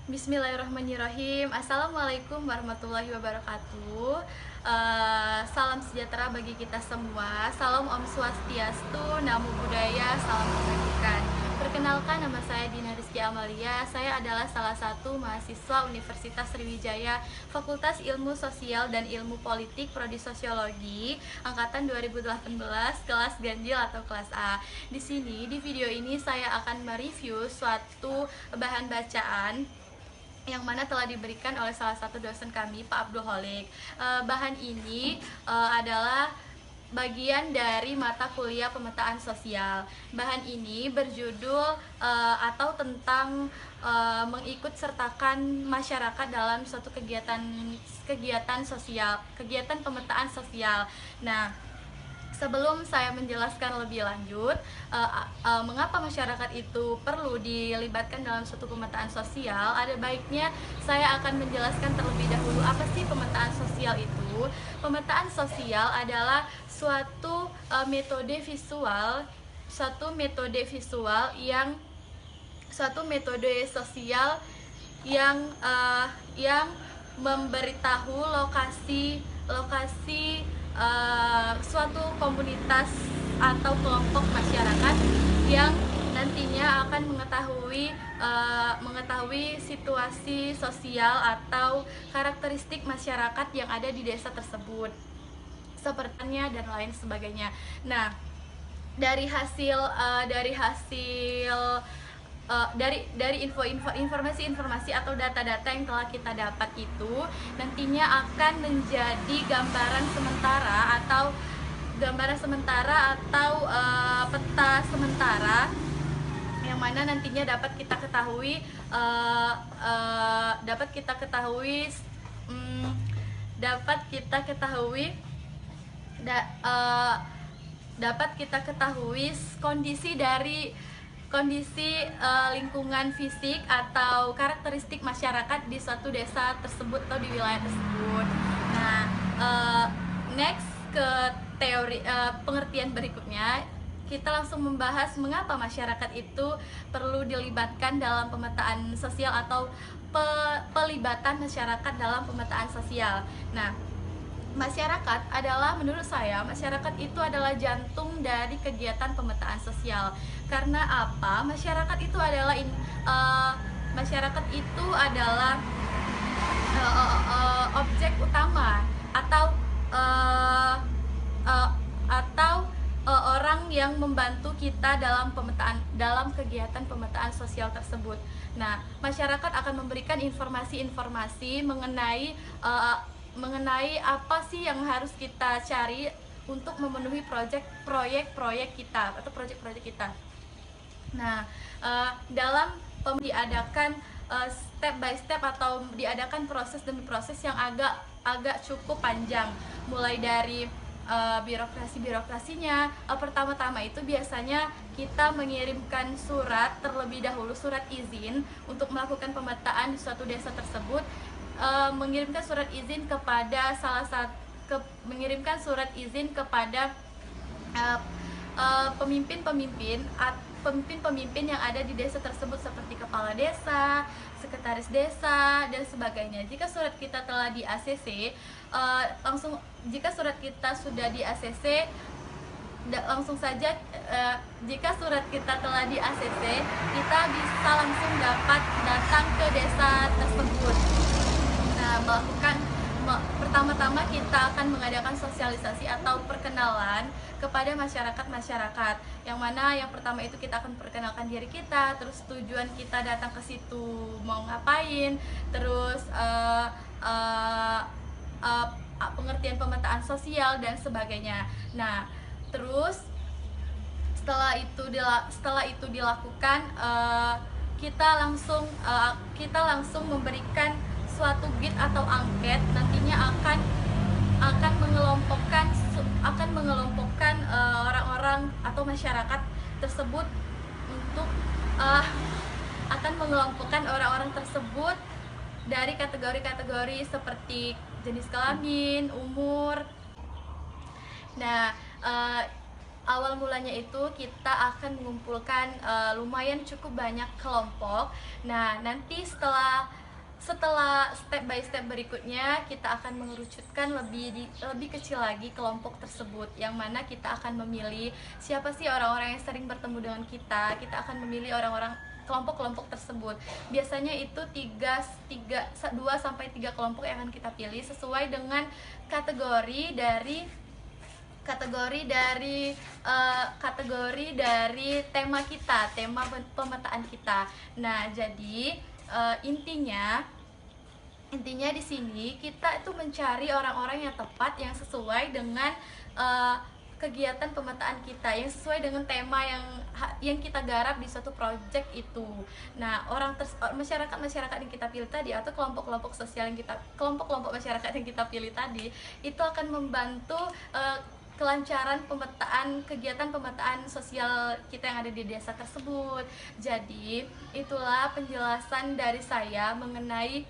Bismillahirrahmanirrahim. Assalamualaikum warahmatullahi wabarakatuh. Salam sejahtera bagi kita semua. Salam Om Swastiastu, Namo Buddhaya, salam kebajikan. Perkenalkan, nama saya Dina Rizky Amalia. Saya adalah salah satu mahasiswa Universitas Sriwijaya, Fakultas Ilmu Sosial dan Ilmu Politik, Prodi Sosiologi, angkatan 2018, kelas ganjil atau kelas A. Di sini, di video ini saya akan mereview suatu bahan bacaan yang mana telah diberikan oleh salah satu dosen kami, Pak Abdul Holik. Bahan ini adalah bagian dari mata kuliah pemetaan sosial. Bahan ini berjudul atau tentang mengikut sertakan masyarakat dalam suatu kegiatan sosial, kegiatan pemetaan sosial. Nah, sebelum saya menjelaskan lebih lanjut mengapa masyarakat itu perlu dilibatkan dalam suatu pemetaan sosial, ada baiknya saya akan menjelaskan terlebih dahulu apa sih pemetaan sosial itu. Pemetaan sosial adalah suatu metode visual yang memberitahu lokasi suatu komunitas atau kelompok masyarakat yang nantinya akan mengetahui situasi sosial atau karakteristik masyarakat yang ada di desa tersebut, sepertinya dan lain sebagainya. Nah, dari hasil informasi atau data-data yang telah kita dapat itu nantinya akan menjadi gambaran sementara atau peta sementara yang mana nantinya dapat kita ketahui kondisi lingkungan fisik atau karakteristik masyarakat di suatu desa tersebut atau di wilayah tersebut. Nah, next ke pengertian berikutnya, kita langsung membahas mengapa masyarakat itu perlu dilibatkan dalam pemetaan sosial atau pelibatan masyarakat dalam pemetaan sosial. Nah, menurut saya masyarakat itu adalah jantung dari kegiatan pemetaan sosial. Karena apa? Masyarakat itu adalah objek utama atau orang yang membantu kita dalam kegiatan pemetaan sosial tersebut. Nah, masyarakat akan memberikan informasi-informasi mengenai apa sih yang harus kita cari untuk memenuhi proyek-proyek kita atau proyek-proyek kita. Nah, dalam diadakan step by step atau diadakan proses demi proses yang agak cukup panjang, mulai dari birokrasinya. Pertama-tama itu biasanya kita mengirimkan surat terlebih dahulu, surat izin untuk melakukan pemetaan di suatu desa tersebut. Mengirimkan surat izin kepada pemimpin yang ada di desa tersebut, seperti kepala desa, sekretaris desa, dan sebagainya. Jika surat kita telah di ACC, jika surat kita telah di ACC, kita bisa langsung dapat datang ke desa tersebut. Nah, pertama-tama kita akan mengadakan sosialisasi atau perkenalan kepada masyarakat, yang mana yang pertama itu kita akan perkenalkan diri kita, terus tujuan kita datang ke situ mau ngapain, terus pengertian pemetaan sosial dan sebagainya. Nah, terus setelah itu dilakukan, kita langsung memberikan suatu gate atau angket, nantinya akan mengelompokkan orang-orang atau masyarakat tersebut dari kategori-kategori seperti jenis kelamin, umur. Nah, awal mulanya itu kita akan mengumpulkan lumayan cukup banyak kelompok. Nah, nanti setelah step by step berikutnya kita akan mengerucutkan lebih kecil lagi kelompok tersebut, yang mana kita akan memilih siapa sih orang-orang yang sering bertemu dengan kita. Kita akan memilih orang-orang kelompok-kelompok tersebut. Biasanya itu 2 sampai 3 kelompok yang akan kita pilih sesuai dengan kategori dari kategori dari tema kita, tema pemetaan kita. Nah, jadi intinya di sini kita itu mencari orang-orang yang tepat, yang sesuai dengan kegiatan pemetaan kita, yang sesuai dengan tema yang kita garap di suatu project itu. Nah, masyarakat yang kita pilih tadi, atau kelompok-kelompok sosial kelompok-kelompok masyarakat yang kita pilih tadi, itu akan membantu kelancaran kegiatan pemetaan sosial kita yang ada di desa tersebut. Jadi, itulah penjelasan dari saya mengenai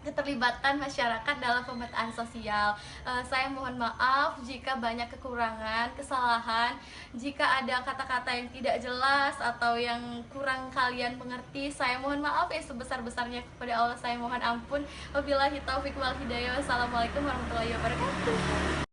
keterlibatan masyarakat dalam pemetaan sosial. Saya mohon maaf jika banyak kekurangan, kesalahan, jika ada kata-kata yang tidak jelas atau yang kurang kalian mengerti. Saya mohon maaf yang sebesar-besarnya, kepada Allah saya mohon ampun. Wabillahi taufiq wal hidayah. Wassalamualaikum warahmatullahi wabarakatuh.